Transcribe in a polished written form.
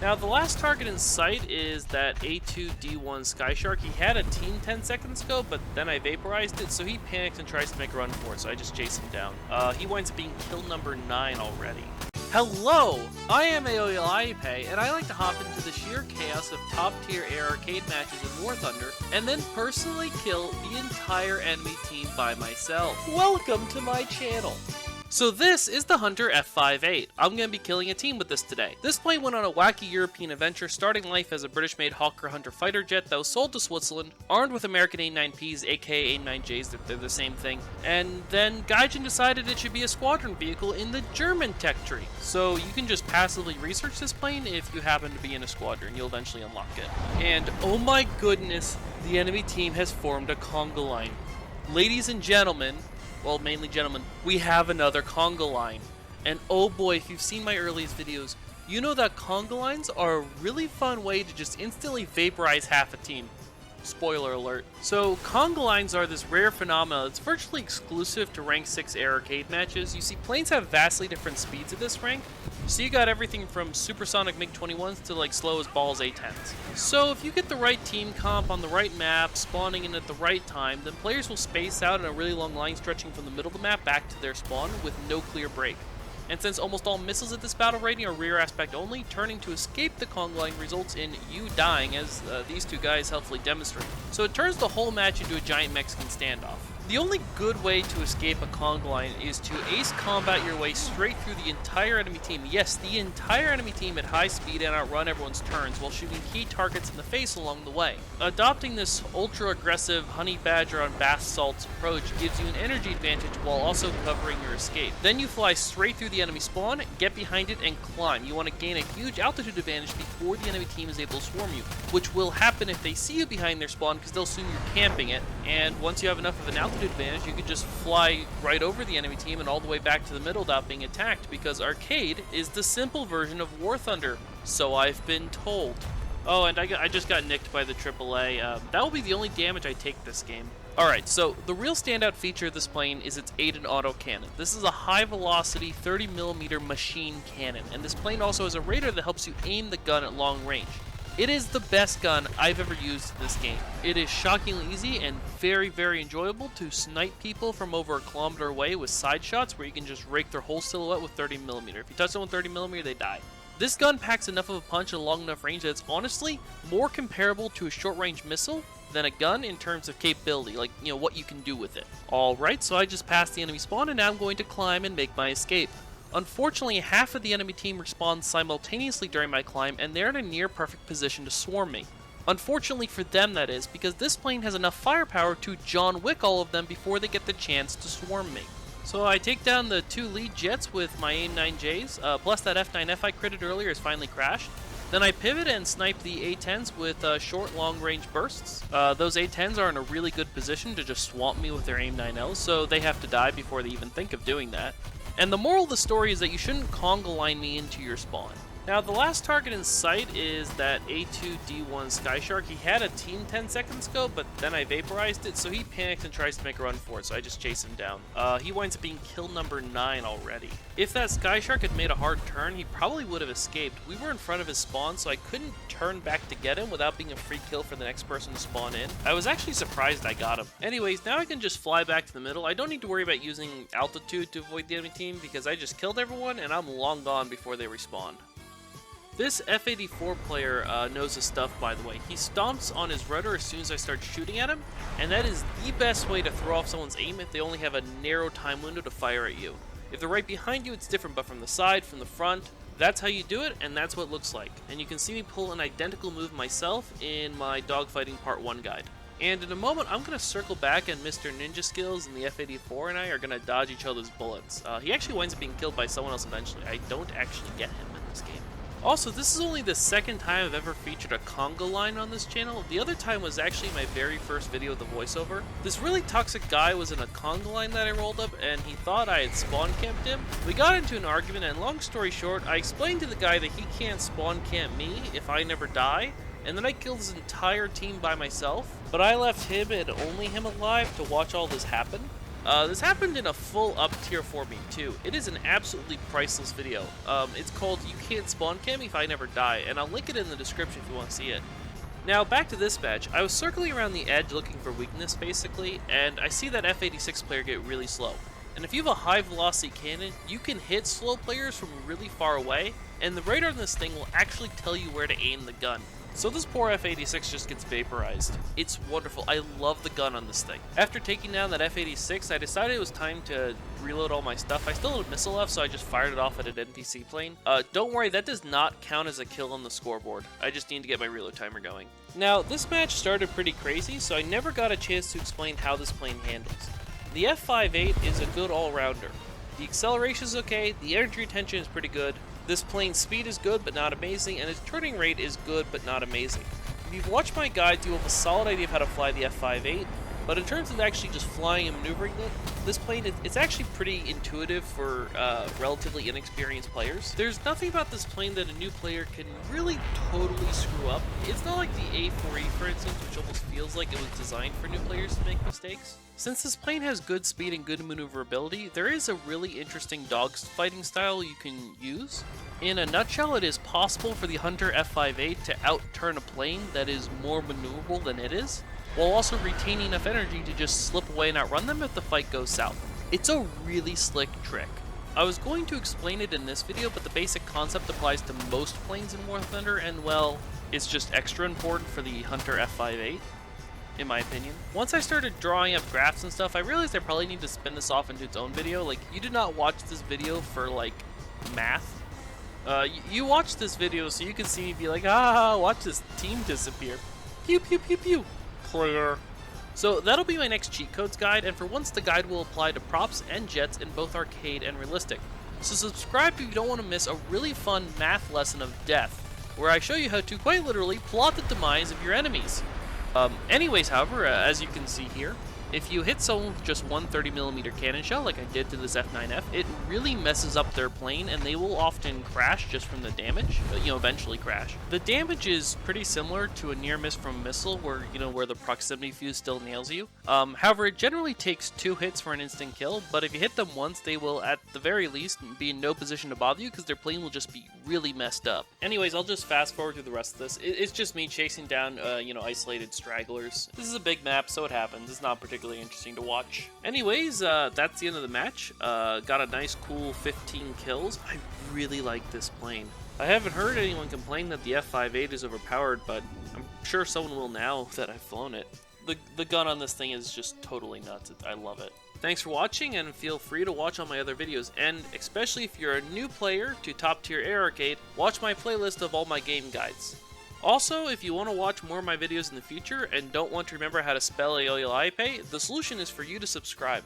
Now, the last target in sight is that A2D1 Sky Shark. He had a team 10 seconds ago, but then I vaporized it, so he panics and tries to make a run for it, so I just chase him down. He winds up being kill number 9 already. Hello! I am AOLIPay, and I like to hop into the sheer chaos of top-tier air arcade matches in War Thunder, and then personally kill the entire enemy team by myself. Welcome to my channel! So this is the Hunter F.58. I'm going to be killing a team with this today. This plane went on a wacky European adventure, starting life as a British-made Hawker Hunter fighter jet that was sold to Switzerland, armed with American A9Ps, aka A9Js, they're the same thing, and then Gaijin decided it should be a squadron vehicle in the German tech tree. So you can just passively research this plane if you happen to be in a squadron, you'll eventually unlock it. And oh my goodness, the enemy team has formed a conga line. Ladies and gentlemen, well, mainly gentlemen, we have another conga line. And oh boy, if you've seen my earliest videos, you know that conga lines are a really fun way to just instantly vaporize half a team. Spoiler alert. So, conga lines are this rare phenomenon that's virtually exclusive to rank 6 air arcade matches. You see, planes have vastly different speeds at this rank, so you got everything from supersonic MiG-21s to like slow as balls A-10s. So if you get the right team comp on the right map, spawning in at the right time, then players will space out in a really long line stretching from the middle of the map back to their spawn with no clear break. And since almost all missiles at this battle rating are rear aspect only, turning to escape the conga line results in you dying, as these two guys helpfully demonstrate. So it turns the whole match into a giant Mexican standoff. The only good way to escape a conga line is to ace combat your way straight through the entire enemy team. Yes, the entire enemy team at high speed and outrun everyone's turns while shooting key targets in the face along the way. Adopting this ultra-aggressive honey badger on bath salts approach gives you an energy advantage while also covering your escape. Then you fly straight through the enemy spawn, get behind it, and climb. You want to gain a huge altitude advantage before the enemy team is able to swarm you, which will happen if they see you behind their spawn because they'll assume you're camping it, and once you have enough of an altitude advantage, you can just fly right over the enemy team and all the way back to the middle without being attacked, because arcade is the simple version of War Thunder, so I've been told. Oh, and I just got nicked by the AAA. That will be the only damage I take this game. Alright, so the real standout feature of this plane is its ADEN autocannon. This is a high-velocity 30mm machine cannon, and this plane also has a radar that helps you aim the gun at long range. It is the best gun I've ever used in this game. It is shockingly easy and very, very enjoyable to snipe people from over a kilometer away with side shots where you can just rake their whole silhouette with 30mm. If you touch them with 30mm, they die. This gun packs enough of a punch at a long enough range that it's honestly more comparable to a short-range missile than a gun in terms of capability, like, you know, what you can do with it. Alright, so I just passed the enemy spawn and now I'm going to climb and make my escape. Unfortunately, half of the enemy team respawns simultaneously during my climb, and they're in a near-perfect position to swarm me. Unfortunately for them, that is, because this plane has enough firepower to John Wick all of them before they get the chance to swarm me. So I take down the 2 lead jets with my AIM-9Js, plus that F9F I critted earlier has finally crashed. Then I pivot and snipe the A-10s with short, long-range bursts. Those A-10s are in a really good position to just swamp me with their AIM-9Ls, so they have to die before they even think of doing that. And the moral of the story is that you shouldn't conga line me into your spawn. Now, the last target in sight is that A2D1 Sky Shark. He had a team 10 seconds ago, but then I vaporized it, so he panics and tries to make a run for it, so I just chase him down. He winds up being kill number 9 already. If that Sky Shark had made a hard turn, he probably would have escaped. We were in front of his spawn, so I couldn't turn back to get him without being a free kill for the next person to spawn in. I was actually surprised I got him. Anyways, now I can just fly back to the middle. I don't need to worry about using altitude to avoid the enemy team, because I just killed everyone, and I'm long gone before they respawn. This F.84 player knows his stuff, by the way. He stomps on his rudder as soon as I start shooting at him, and that is the best way to throw off someone's aim if they only have a narrow time window to fire at you. If they're right behind you, it's different, but from the side, from the front, that's how you do it, and that's what it looks like. And you can see me pull an identical move myself in my dogfighting part 1 guide. And in a moment, I'm going to circle back, and Mr. Ninja Skills and the F.84 and I are going to dodge each other's bullets. He actually winds up being killed by someone else eventually. I don't actually get him in this game. Also, this is only the second time I've ever featured a conga line on this channel. The other time was actually my very first video with the voiceover. This really toxic guy was in a conga line that I rolled up, and he thought I had spawn camped him. We got into an argument, and long story short, I explained to the guy that he can't spawn camp me if I never die, and then I killed his entire team by myself. But I left him and only him alive to watch all this happen. This happened in a full up tier for me too. It is an absolutely priceless video. It's called You Can't Spawn Cam If I Never Die, and I'll link it in the description if you want to see it. Now, back to this match. I was circling around the edge looking for weakness, basically, and I see that F.56 player get really slow. And if you have a high velocity cannon, you can hit slow players from really far away, and the radar on this thing will actually tell you where to aim the gun. So this poor F-86 just gets vaporized. It's wonderful. I love the gun on this thing. After taking down that F-86, I decided it was time to reload all my stuff. I still had a missile left, so I just fired it off at an NPC plane. Don't worry, that does not count as a kill on the scoreboard. I just need to get my reload timer going. Now, this match started pretty crazy, so I never got a chance to explain how this plane handles. The F.58 is a good all-rounder. The acceleration is okay, the energy retention is pretty good, this plane's speed is good but not amazing, and its turning rate is good but not amazing. If you've watched my guides, you will have a solid idea of how to fly the F.58, but in terms of actually just flying and maneuvering it, this plane, it's actually pretty intuitive for relatively inexperienced players. There's nothing about this plane that a new player can really totally screw up. It's not like the A4E, for instance, which almost feels like it was designed for new players to make mistakes. Since this plane has good speed and good maneuverability, there is a really interesting dogfighting style you can use. In a nutshell, it is possible for the Hunter F.58 to outturn a plane that is more maneuverable than it is, while also retaining enough energy to just slip away and outrun them if the fight goes south. It's a really slick trick. I was going to explain it in this video, but the basic concept applies to most planes in War Thunder, and well, it's just extra important for the Hunter F.58. In my opinion. Once I started drawing up graphs and stuff, I realized I probably need to spin this off into its own video. Like, you did not watch this video for, like, math. You watch this video so you can see me be like, watch this team disappear. Pew, pew, pew, pew. Clear. So that'll be my next cheat codes guide, and for once the guide will apply to props and jets in both arcade and realistic. So subscribe if you don't want to miss a really fun math lesson of death, where I show you how to, quite literally, plot the demise of your enemies. Anyways, however, as you can see here, if you hit someone with just one 30mm cannon shell, like I did to this F9F, it really messes up their plane, and they will often crash just from the damage, eventually crash. The damage is pretty similar to a near miss from a missile, where, where the proximity fuse still nails you. However, it generally takes 2 hits for an instant kill, but if you hit them once, they will, at the very least, be in no position to bother you, because their plane will just be really messed up. Anyways, I'll just fast forward through the rest of this. It's just me chasing down, isolated stragglers. This is a big map, so it happens. It's not particularly interesting to watch. Anyways, that's the end of the match. Got a nice cool 15 kills. I really like this plane. I haven't heard anyone complain that the F.58 is overpowered, but I'm sure someone will now that I've flown it. The gun on this thing is just totally nuts. I love it. Thanks for watching, and feel free to watch all my other videos, and especially if you're a new player to top tier Air Arcade, watch my playlist of all my game guides. Also, if you want to watch more of my videos in the future and don't want to remember how to spell Aeoliaipe, the solution is for you to subscribe.